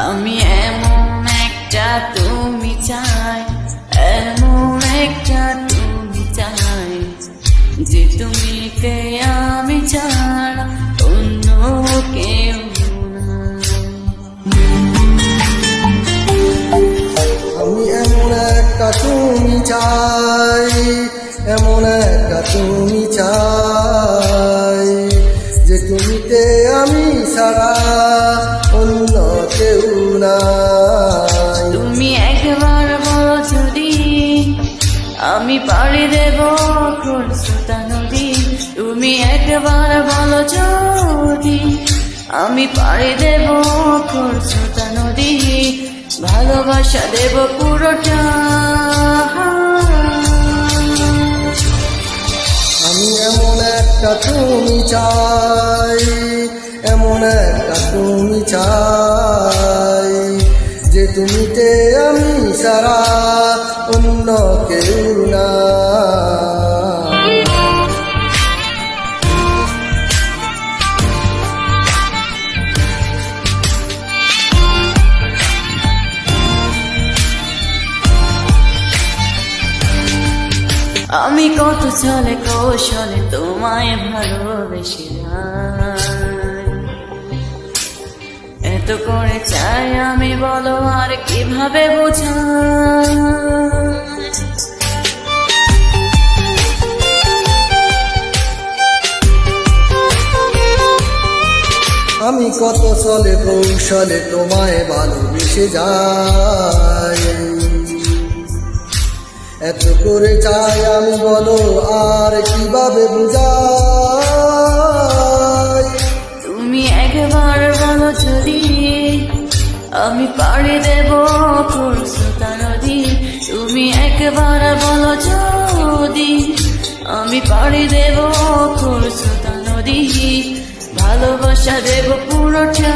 আমি এমন একটা তুমি চাই, এমন একটা তুমি চাই, যে তুমিতে আমি ছাড়া অন্য কেউ আমি এমন একটা তুমি চাই, এমন একটা তুমি চাই, যে তুমিতে আমি ছাড়া অন্য কেউ নাই। তুমি একবার বলো যদি আমি পাড়ি দেব খরস্রোতা নদী, তুমি একবার বলো যদি আমি পাড়ি দেব খরস্রোতা নদী, ভালোবাসা দেব পুরোটা। আমি এমন একটা তুমি চাই, এমন একটা তুমি চাই, যে তুমিতে আমি সারা অন্য কেউ না। আমি কত ছলে কৌশলে তোমায় ভালোবেসেছিলাম, এত করে চাই আমি বলো আর কিভাবে বোঝাই। আমি কত ছলে কৌশলে তোমায় ভালোবেসে যাই, এত করে চাই আমি বলো আর কিভাবে বুঝাই। তুমি একবার বলো যদি আমি পাড়ি দেব খরস্রোতা নদী, তুমি একবার বলো যদি আমি পাড়ি দেব খরস্রোতা নদী, ভালোবাসা দেব পুরোটা।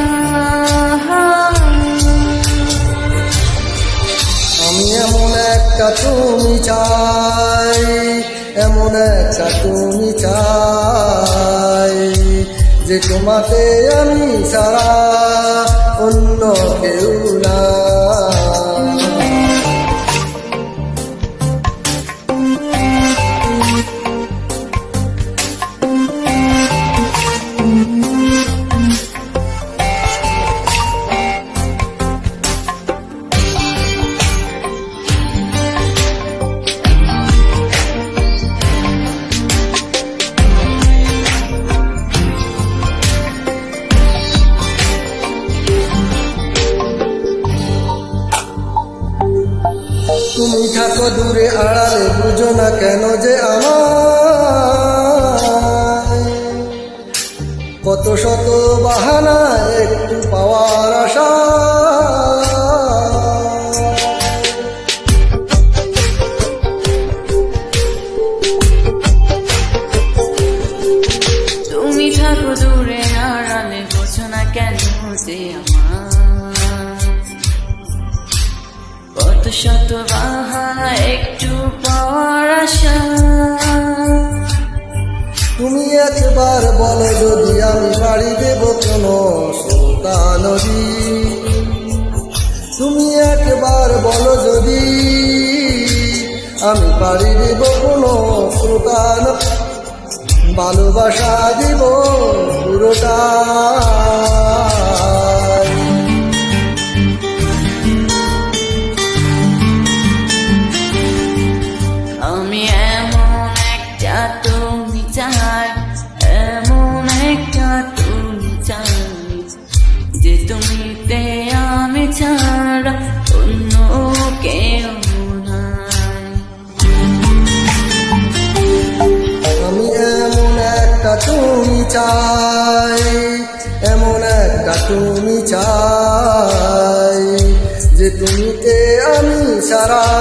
আমি এমন একটা তুমি চাই, এমন একটা তুমি চাই, যে তোমাতে আমি ছাড়া অন্য কেউ না। তুমি থাকো দূরে আড়ালে, বুঝো না কেন যে আমার কত শত বাহানা একটু পাওয়ার আশা। তুমি থাকো দূরে আড়ালে, বোঝো না কেন যে আমার কত শত বাহানা একটু পাওয়ার আশা। তুমি একবার বলো যদি আমি পাড়ি দেব কোনো শ্রোতা নদী, তুমি একবার বলো যদি আমি পাড়ি দেব কোনো শ্রোতা নদী, ভালোবাসা দিব পুরোটা। আমি এমন একটা তুমি চাই, এমন একটা তুমি চাই, যে তুমিতে আমি ছাড়া অন্য কেউ নাই। আমি এমন একটা তুমি চাই, এমন একটা তুমি চাই যে তুমিতে আমি সারা